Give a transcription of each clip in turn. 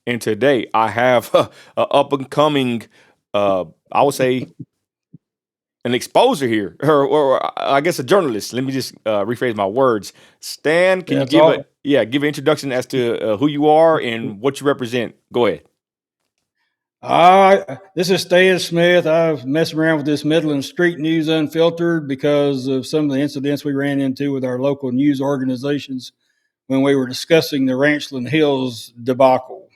And today I have a up and coming, I would say, an exposer here, or I guess a journalist. Let me just rephrase my words. Stan, can Yeah, you it's give a all. give an introduction as to who you are and what you represent? Go ahead. This is Stan Smith. I've messed around with this Midland Street News Unfiltered because of some of the incidents we ran into with our local news organizations when we were discussing the Ranchland Hills debacle.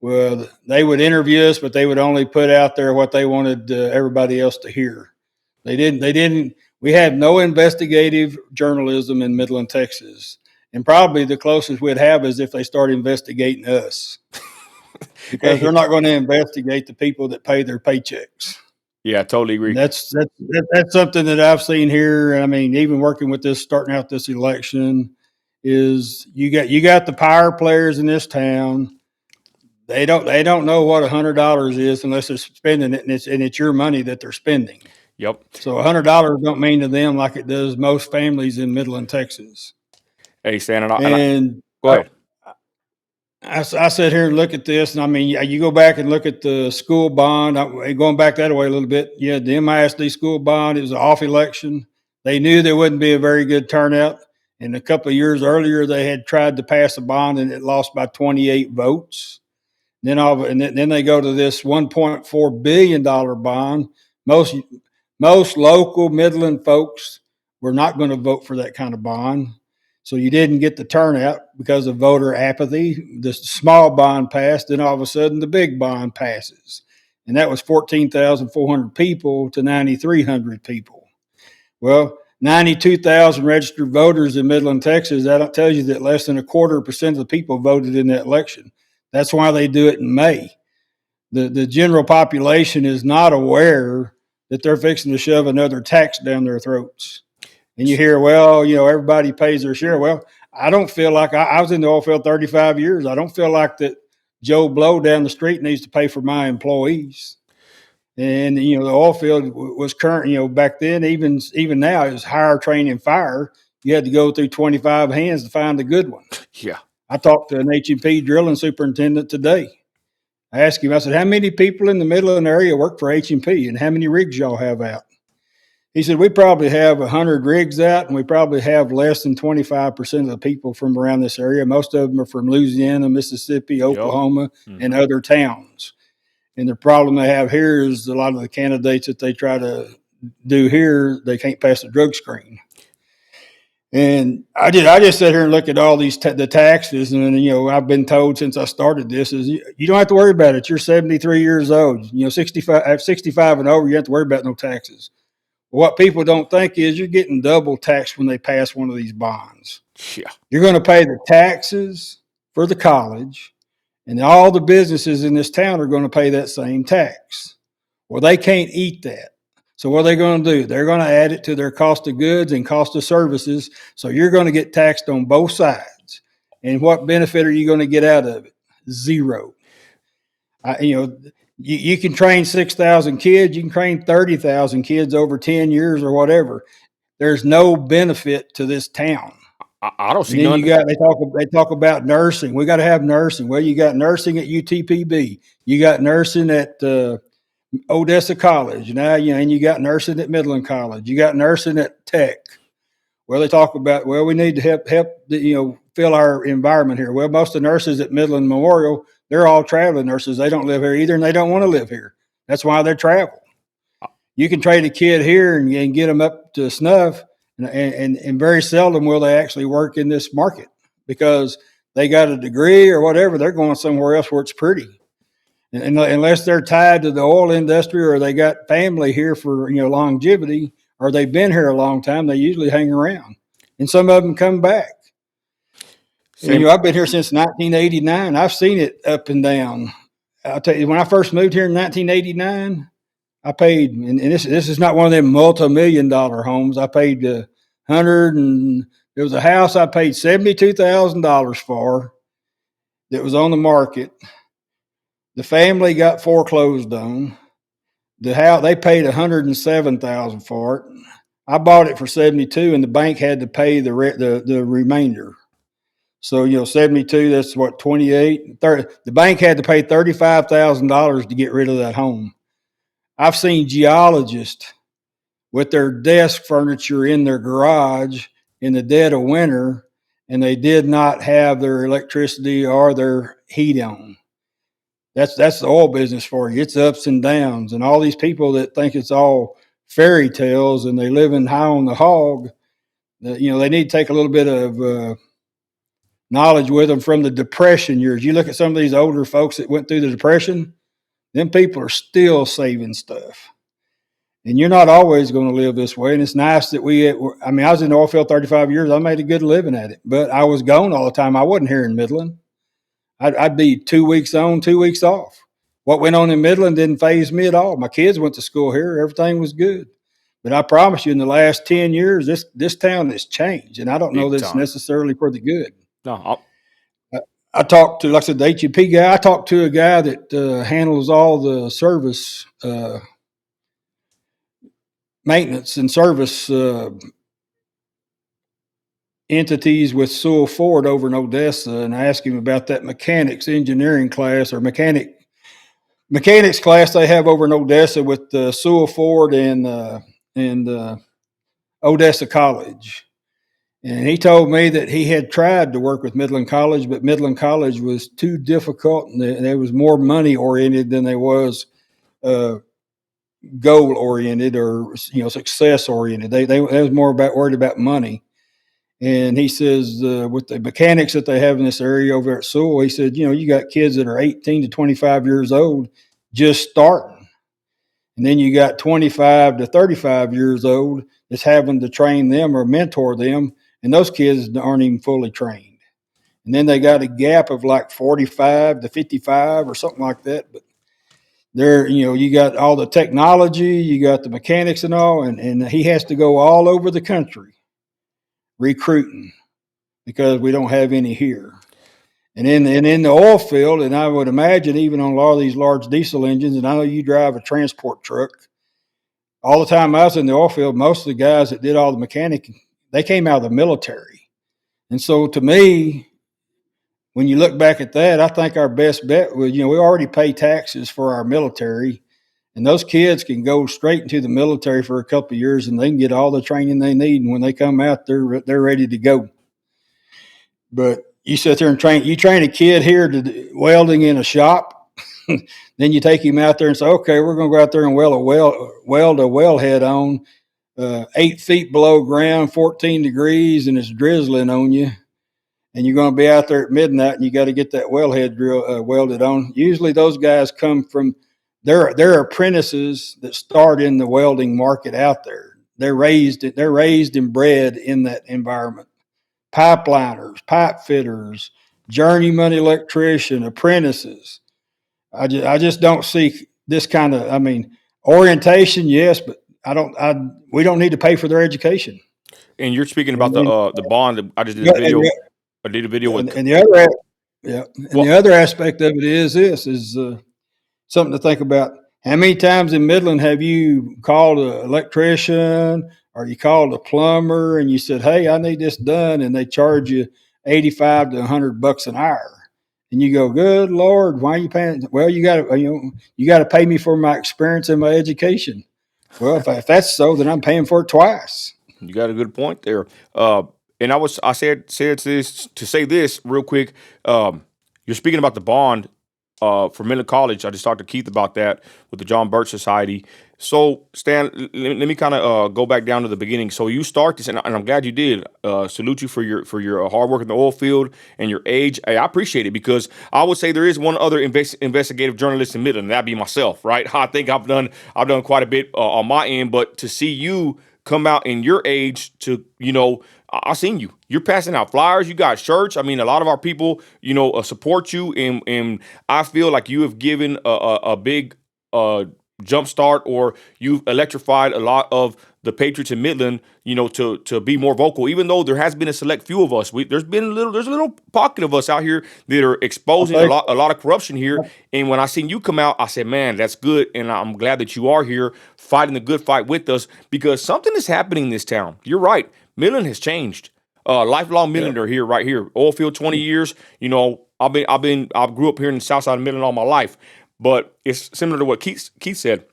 Well, they would interview us, but they would only put out there what they wanted everybody else to hear. They didn't. They didn't. We had no investigative journalism in Midland, Texas, and probably the closest we'd have is if they start investigating us, because Hey, they're not going to investigate the people that pay their paychecks. yeah, I totally And agree. that's something that I've seen here. I mean, even working with this, starting out this election, is you got the power players in this town. They don't know what $100 is unless they're spending it, and it's your money that they're spending. Yep. So $100 don't mean to them like it does most families in Midland, Texas. Hey, Stan, and I And go ahead. I sit here and look at this, and I mean, you go back and look at the school bond. Going back that way a little bit, yeah, the MISD school bond. It was an off election. They knew there wouldn't be a very good turnout. And a couple of years earlier, they had tried to pass a bond, and it lost by 28 votes. Then they go to this $1.4 billion bond. Most most local Midland folks were not going to vote for that kind of bond. So you didn't get the turnout because of voter apathy. The small bond passed, then all of a sudden the big bond passes. And that was 14,400 people to 9,300 people. Well, 92,000 registered voters in Midland, Texas. That tells you that less than a quarter percent of the people voted in that election. That's why they do it in May. The general population is not aware that they're fixing to shove another tax down their throats. And you hear, well, everybody pays their share. Well, I don't feel like I was in the oil field 35 years. I don't feel like that Joe Blow down the street needs to pay for my employees. And the oil field was current. Back then, even now, it was hire, train, and fire. You had to go through 25 hands to find a good one. Yeah. I talked to an H&P drilling superintendent today. I asked him, I said, how many people in the Midland area work for H&P, and how many rigs y'all have out? He said, we probably have 100 rigs out, and we probably have less than 25% of the people from around this area. Most of them are from Louisiana, Mississippi, Yep. Oklahoma, and Hmm. other towns. And the problem they have here is a lot of the candidates that they try to do here, they can't pass the drug screen. And I just sit here and look at all these the taxes, and I've been told since I started this is you don't have to worry about it. You're 73 years old, 65 and over. You don't have to worry about no taxes. What people don't think is you're getting double taxed when they pass one of these bonds. Yeah. You're going to pay the taxes for the college, and all the businesses in this town are going to pay that same tax. Well, they can't eat that. So what are they going to do? They're going to add it to their cost of goods and cost of services. So you're going to get taxed on both sides. And what benefit are you going to get out of it? Zero. You can train 6,000 kids. You can train 30,000 kids over 10 years or whatever. There's no benefit to this town. I don't And see then none. they talk about nursing. We got to have nursing. Well, you got nursing at UTPB. You got nursing at Odessa College. Now, and you got nursing at Midland College. You got nursing at Tech. Well, they talk about, well, we need to help fill our environment here. Well, most of the nurses at Midland Memorial, they're all traveling nurses. They don't live here either, and they don't want to live here. That's why they travel. You can train a kid here and get them up to snuff, and very seldom will they actually work in this market because they got a degree or whatever. They're going somewhere else where it's pretty. And unless they're tied to the oil industry or they got family here for longevity or they've been here a long time, they usually hang around, and some of them come back. And, Same. I've been here since 1989. I've seen it up and down. I'll tell you, when I first moved here in 1989, I paid, and this is not one of them multi-million-dollar homes. I paid 100, and there was a house I paid $72,000 for that was on the market. The family got foreclosed on. The house they paid $107,000 for it. I bought it for 72, and the bank had to pay the remainder. So, 72, that's what, 28, 30. The bank had to pay $35,000 to get rid of that home. I've seen geologists with their desk furniture in their garage in the dead of winter, and they did not have their electricity or their heat on. That's the oil business for you. It's ups and downs, and all these people that think it's all fairy tales and they live in high on the hog. They need to take a little bit of knowledge with them from the Depression years. You look at some of these older folks that went through the Depression, them people are still saving stuff. And you're not always going to live this way. And it's nice that I was in the oil field 35 years. I made a good living at it, but I was gone all the time. I wasn't here in Midland. I'd be 2 weeks on, 2 weeks off. What went on in Midland didn't faze me at all. My kids went to school here. Everything was good. But I promise you, in the last 10 years, this town has changed. And I don't know that it's necessarily for the good. No, I talked to, like I said, the HEP guy. I talked to a guy that handles all the service maintenance and service entities with Sewell Ford over in Odessa, and I asked him about that mechanics engineering class or mechanics class they have over in Odessa with Sewell Ford and Odessa College. And he told me that he had tried to work with Midland College, but Midland College was too difficult, and they was more money oriented than they was goal oriented or success oriented. They was more worried about money. And he says with the mechanics that they have in this area over at Sewell, he said, you got kids that are 18 to 25 years old just starting. And then you got 25 to 35 years old that's having to train them or mentor them. And those kids aren't even fully trained. And then they got a gap of like 45 to 55 or something like that. But there, you got all the technology, you got the mechanics and all, and he has to go all over the country recruiting because we don't have any here. And in the oil field, and I would imagine even on a lot of these large diesel engines, and I know you drive a transport truck, all the time I was in the oil field, most of the guys that did all the mechanic, they came out of the military. And so to me, when you look back at that, I think our best bet was, we already pay taxes for our military, and those kids can go straight into the military for a couple of years and they can get all the training they need. And when they come out, they're ready to go. But you sit there and train a kid here to welding in a shop. Then you take him out there and say, okay, we're going to go out there and weld a wellhead on 8 feet below ground, 14 degrees, and it's drizzling on you. And you're going to be out there at midnight and you got to get that wellhead welded on. Usually those guys come from, they're apprentices that start in the welding market out there. They're raised and bred in that environment. Pipeliners, pipe fitters, journeyman electrician, apprentices. I just don't see this kind of, orientation, yes, but we don't need to pay for their education. And you're speaking about the bond. I just did a video. I did a video with. And the other aspect of it is something to think about. How many times in Midland have you called an electrician or you called a plumber and you said, hey, I need this done, and they charge you $85 to $100 an hour? And you go, good Lord, why are you paying? Well, you got to pay me for my experience and my education. Well, if that's so, then I'm paying for it twice. You got a good point there. And I said this to say this real quick. You're speaking about the bond for Midland College. I just talked to Keith about that with the John Birch Society. So, Stan, let me kind of go back down to the beginning. So you start this, and I'm glad you did. Salute you for your hard work in the oil field and your age. I appreciate it because I would say there is one other investigative journalist in Midland, and that'd be myself, right? I think I've done quite a bit on my end, but to see you come out in your age to, I seen you. You're passing out flyers. You got shirts. A lot of our people, support you, and I feel like you have given a big jump start, or you've electrified a lot of the patriots in Midland, to be more vocal. Even though there has been a select few of us, there's a little pocket of us out here that are exposing a lot of corruption here. And when I seen you come out, I said, man, that's good, and I'm glad that you are here fighting the good fight with us because something is happening in this town. You're right. Midland has changed. Lifelong Yep. Midlander here, right here. Oil field, 20 years. I grew up here in the South Side of Midland all my life, but it's similar to what Keith said.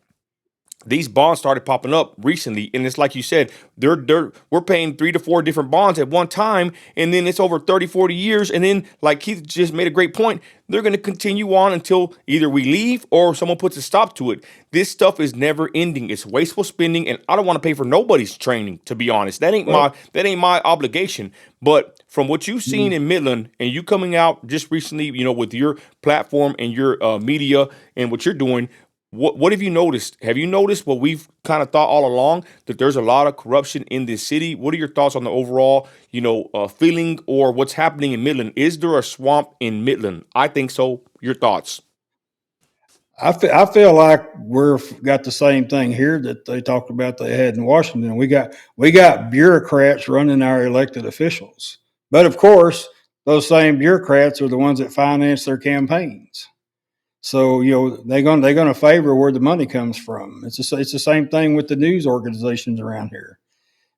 These bonds started popping up recently, and it's like you said, we're paying 3 to 4 different bonds at one time, and then it's over 30, 40 years, and then, like Keith just made a great point, they're going to continue on until either we leave or someone puts a stop to it. This stuff is never ending. It's wasteful spending, and I don't want to pay for nobody's training, to be honest. Well, That ain't my obligation. But from what you've seen mm, in Midland, and you coming out just recently, with your platform and your media and what you're doing, what have you noticed? Have you noticed what we've kind of thought all along, that there's a lot of corruption in this city? What are your thoughts on the overall, feeling or what's happening in Midland? Is there a swamp in Midland? I think so. Your thoughts? I feel like we've got the same thing here that they talked about they had in Washington. We got bureaucrats running our elected officials, but of course, those same bureaucrats are the ones that finance their campaigns. So they're gonna favor where the money comes from. It's the same thing with the news organizations around here.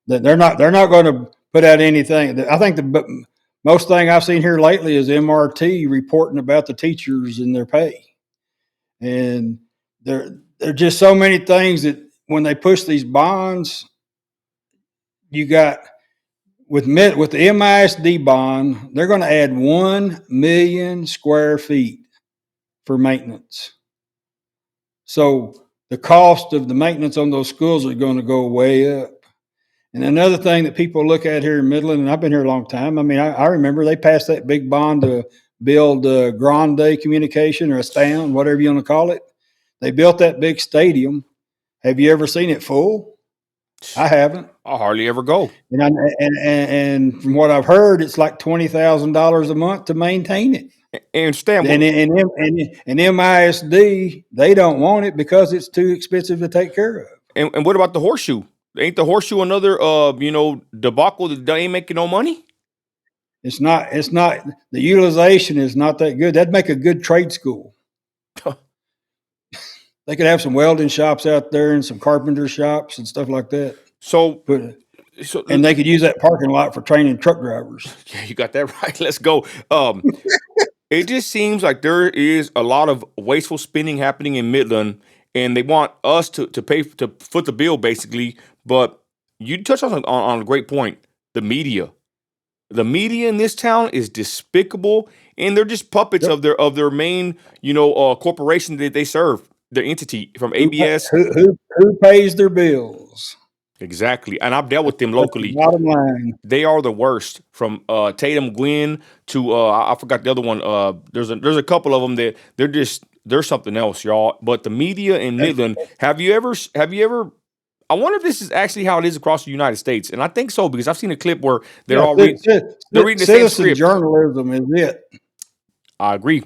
That they're not going to put out anything. I think the most thing I've seen here lately is MRT reporting about the teachers and their pay. And there are just so many things that when they push these bonds, you got with the MISD bond, they're going to add 1 million square feet for maintenance. So the cost of the maintenance on those schools are going to go way up. And another thing that people look at here in Midland, and I've been here a long time. I mean, I remember they passed that big bond to build Grande Communication or a stand, whatever you want to call it. They built that big stadium. Have you ever seen it full? I haven't. I hardly ever go. And from what I've heard, it's like $20,000 a month to maintain it. And Stan, And MISD, they don't want it because it's too expensive to take care of. and what about the horseshoe? Ain't the horseshoe another debacle that they ain't making no money? It's not. The utilization is not that good. That'd make a good trade school. They could have some welding shops out there and some carpenter shops and stuff like that. So, And they could use that parking lot for training truck drivers. Yeah, you got that right. Let's go. It just seems like there is a lot of wasteful spending happening in Midland, and they want us to pay to foot the bill, basically. But you touched on a great point. The media, in this town is despicable, and they're just puppets Yep. of their main corporation that they serve, their entity from Who, ABS. who pays their bills? Exactly, and I've dealt with them That's the locally. bottom line. They are the worst. From Tatum Gwynn to I forgot the other one. There's a couple of them that they're something else, y'all. But the media in Midland, have you ever? I wonder if this is actually how it is across the United States, and I think so because I've seen a clip where they're all reading the same Citizen script. journalism is it. I agree.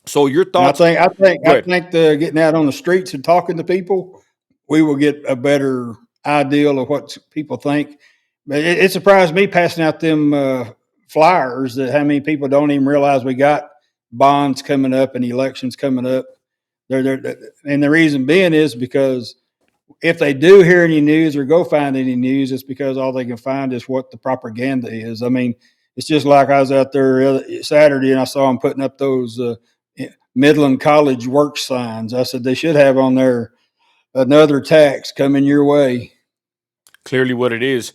So your And thoughts? I Go ahead. think the getting out on the streets and talking to people, we will get a better ideal of what people think. But it surprised me passing out them flyers that how many people don't even realize we got bonds coming up and elections coming up. And the reason being is because if they do hear any news or go find any news, it's because all they can find is what the propaganda is. I mean, it's just like I was out there Saturday and I saw them putting up those Midland College work signs. I said they should have on there another tax coming your way. Clearly, what it is.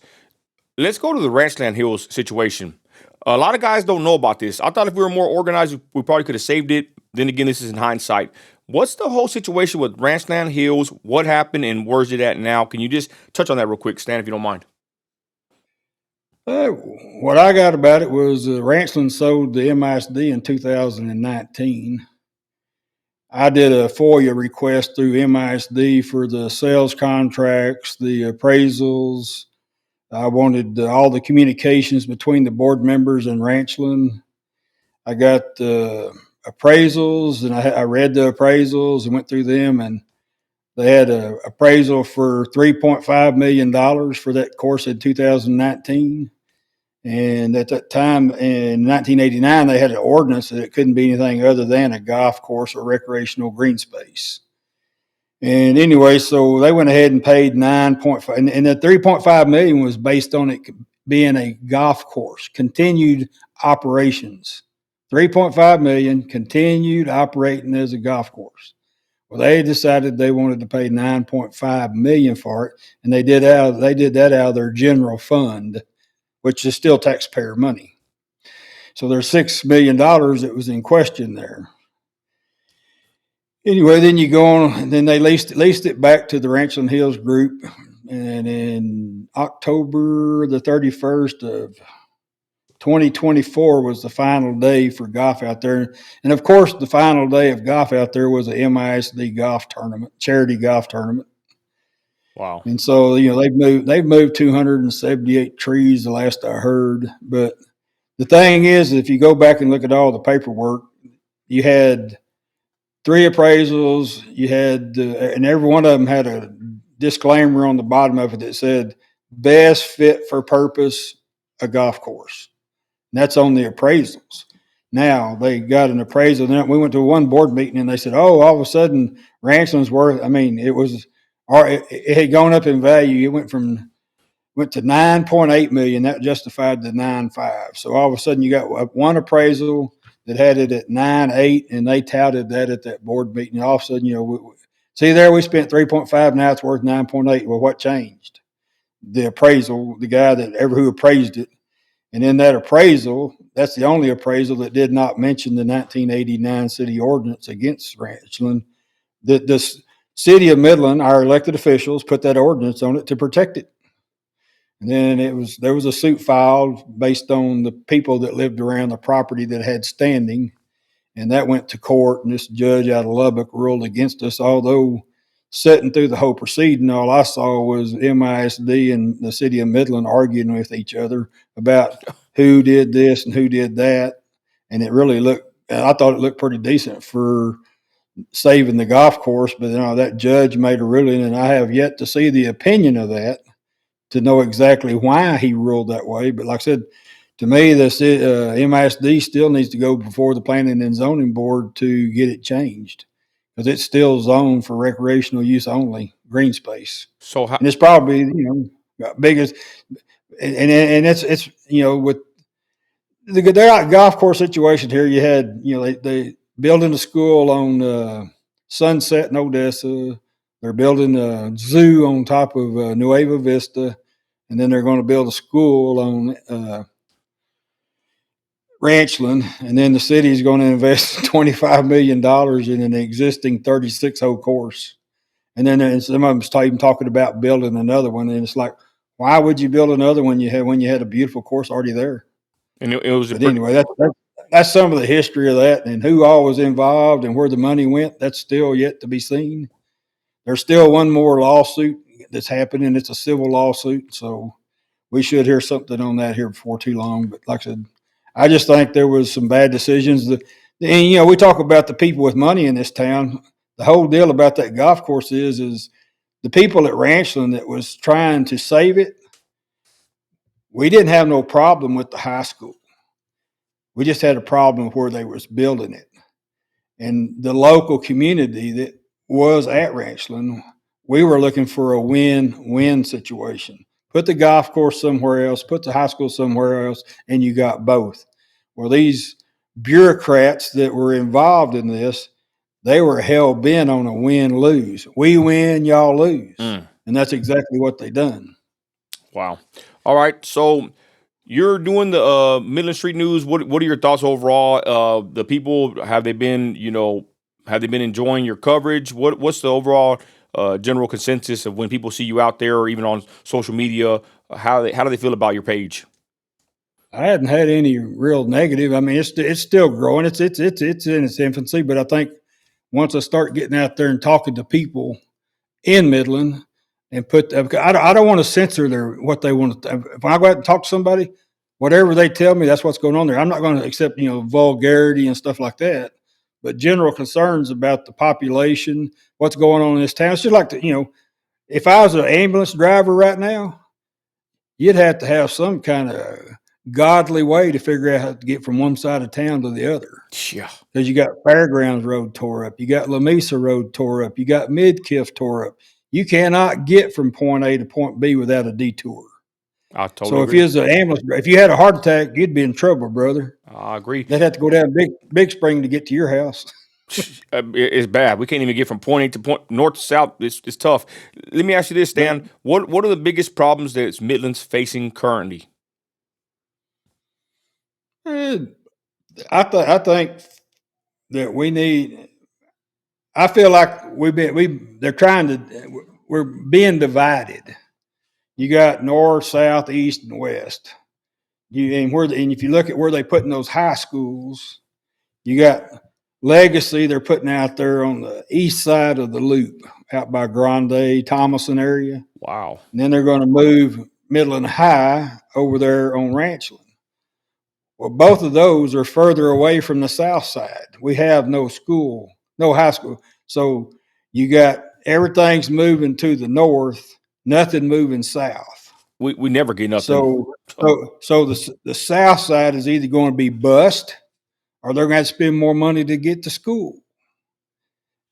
Let's go to the Ranchland Hills situation. A lot of guys don't know about this. I thought if we were more organized, we probably could have saved it. Then again, this is in hindsight. What's the whole situation with Ranchland Hills? What happened and where's it at now? Can you just touch on that real quick, Stan, if you don't mind? What I got about it was Ranchland sold the MISD in 2019. I did a FOIA request through MISD for the sales contracts, the appraisals. I wanted all the communications between the board members and Ranchland. I got the appraisals, and I read the appraisals and went through them, and they had an appraisal for $3.5 million for that course in 2019. And at that time in 1989, they had an ordinance that it couldn't be anything other than a golf course or recreational green space. And anyway, so they went ahead and paid 9.5, and the 3.5 million was based on it being a golf course, continued operations. 3.5 million continued operating as a golf course. Well, they decided they wanted to pay 9.5 million for it, and they did that out of their general fund, which is still taxpayer money. So there's $6 million that was in question there. Anyway, then you go on, and then they leased it back to the Ranchland Hills group, and in October the 31st of 2024 was the final day for golf out there. And of course, the final day of golf out there was a MISD golf tournament, charity golf tournament. Wow. And so, they've moved 278 trees the last I heard. But the thing is, if you go back and look at all the paperwork, you had 3 appraisals, and every one of them had a disclaimer on the bottom of it that said, best fit for purpose, a golf course. And that's on the appraisals. Now they got an appraisal. Then we went to one board meeting and they said, "Oh, all of a sudden, Ranchland's worth." I mean, it had gone up in value. It went to 9.8 million. That justified the 9.5. So all of a sudden, you got one appraisal that had it at 9.8, and they touted that at that board meeting. And all of a sudden, we spent 3.5. Now it's worth 9.8. Well, what changed? The appraisal, the guy who appraised it. And in that appraisal, that's the only appraisal that did not mention the 1989 city ordinance against Ranchland. The city of Midland, our elected officials, put that ordinance on it to protect it. And then there was a suit filed based on the people that lived around the property that had standing, and that went to court. And this judge out of Lubbock ruled against us, although sitting through the whole proceeding, all I saw was MISD and the city of Midland arguing with each other about who did this and who did that. And I thought it looked pretty decent for saving the golf course. But that judge made a ruling, and I have yet to see the opinion of that to know exactly why he ruled that way. But like I said, to me, the MISD still needs to go before the Planning and Zoning Board to get it changed, because it's still zoned for recreational use only, green space. So and it's probably biggest, and it's with the golf course situation here. You had they building a school on Sunset in Odessa. They're building a zoo on top of Nueva Vista, and then they're going to build a school on Ranchland, and then the city is going to invest $25 million in an existing 36-hole course. And then some of them even talking about building another one. And it's like, why would you build another one when you had a beautiful course already there? And it was anyway, that's some of the history of that, and who all was involved and where the money went. That's still yet to be seen. There's still one more lawsuit that's happening. It's a civil lawsuit, so we should hear something on that here before too long. But like I said, I just think there was some bad decisions. And we talk about the people with money in this town. The whole deal about that golf course is the people at Ranchland that was trying to save it. We didn't have no problem with the high school. We just had a problem where they was building it. And the local community that was at Ranchland, we were looking for a win-win situation. Put the golf course somewhere else, put the high school somewhere else, and you got both. Well, these bureaucrats that were involved in this, they were hell-bent on a win-lose. We win, y'all lose. And that's exactly what they done. Wow. All right. So you're doing the Midland Street News. What are your thoughts overall? The people, have they been enjoying your coverage? What's the overall general consensus of when people see you out there or even on social media? How do they feel about your page? I hadn't had any real negative. I mean, it's still growing. It's in its infancy, but I think once I start getting out there and talking to people in Midland and I don't want to censor what they want to. If I go out and talk to somebody, whatever they tell me, that's what's going on there. I'm not going to accept vulgarity and stuff like that. But general concerns about the population, what's going on in this town. It's just like if I was an ambulance driver right now, you'd have to have some kind of godly way to figure out how to get from one side of town to the other. Yeah. Because you got Fairgrounds Road tore up. You got Lamesa Road tore up. You got Midkiff tore up. You cannot get from point A to point B without a detour. I totally So if agree. you was an ambulance, if you had a heart attack, you'd be in trouble, brother. I agree. They'd have to go down Big Spring to get to your house. It's bad. We can't even get from point A to point north to south. It's tough. Let me ask you this, But Stan. What are the biggest problems that Midland's facing currently? eh, I think that we need. I feel like they're trying to. We're being divided. You got north, south, east, and west. And if you look at where they put in those high schools, you got Legacy. They're putting out there on the east side of the loop, out by Grande, Thomason area. Wow. And then they're going to move Midland High over there on Ranchland. Well, both of those are further away from the south side. We have no school, no high school. So you got everything's moving to the north, nothing moving south. We never get nothing. So the south side is either going to be bust or they're going to spend more money to get to school.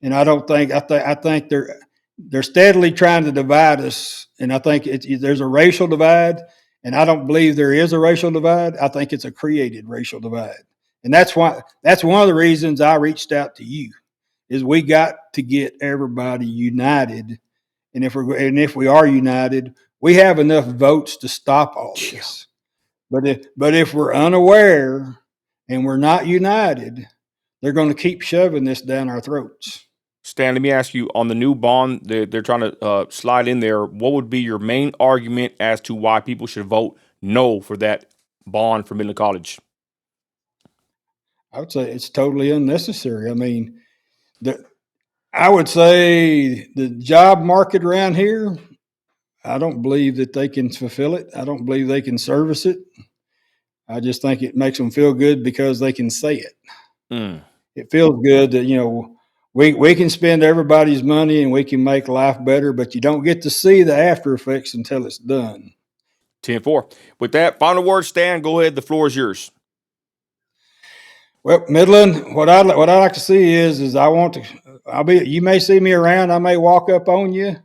And I don't think I think they're steadily trying to divide us. And I think there's a racial divide. And I don't believe there is a racial divide. I think it's a created racial divide. And that's one of the reasons I reached out to you is we got to get everybody united. And if we are united, we have enough votes to stop all this. But if we're unaware and we're not united, they're going to keep shoving this down our throats. Stan, let me ask you on the new bond that they're trying to slide in there. What would be your main argument as to why people should vote no for that bond for Midland College? I would say it's totally unnecessary. I mean, I would say the job market around here, I don't believe that they can fulfill it. I don't believe they can service it. I just think it makes them feel good because they can say it. Mm. It feels good that, we can spend everybody's money and we can make life better, but you don't get to see the after effects until it's done. 10-4. With that, final word, Stan, go ahead. The floor is yours. Well, Midland, what I like to see is you may see me around. I may walk up on you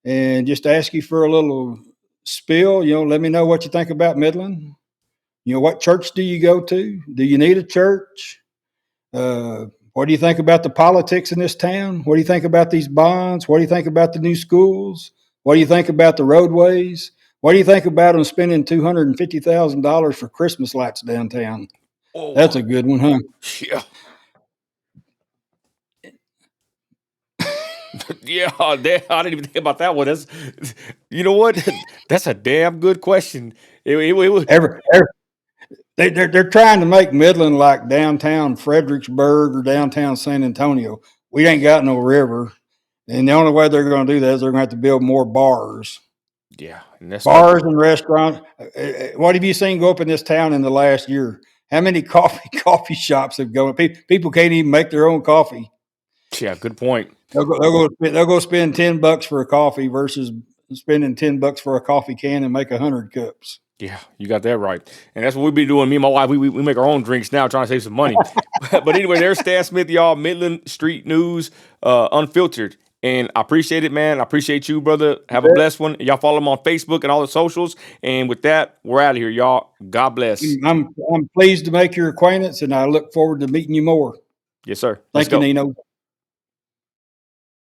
and just ask you for a little spill. Let me know what you think about Midland. What church do you go to? Do you need a church? What do you think about the politics in this town? What do you think about these bonds? What do you think about the new schools? What do you think about the roadways? What do you think about them spending $250,000 for Christmas lights downtown? Oh, that's a good one, huh? Yeah. Yeah, I didn't even think about that one. You know what? That's a damn good question. They're trying to make Midland like downtown Fredericksburg or downtown San Antonio. We ain't got no river, and the only way they're going to do that is they're going to have to build more bars. Yeah, bars and restaurants. What have you seen go up in this town in the last year? How many coffee shops have gone? People can't even make their own coffee. Yeah, good point. They'll go spend $10 for a coffee versus spending $10 for a coffee can and make 100 cups. Yeah, you got that right. And that's what we be doing. Me and my wife, we make our own drinks now, trying to save some money. But anyway, there's Stan Smith, y'all. Midland Street News, unfiltered. And I appreciate it, man. I appreciate you, brother. Have a blessed one. Y'all follow him on Facebook and all the socials. And with that, we're out of here, y'all. God bless. I'm pleased to make your acquaintance, and I look forward to meeting you more. Yes, sir. Thank you, Nino.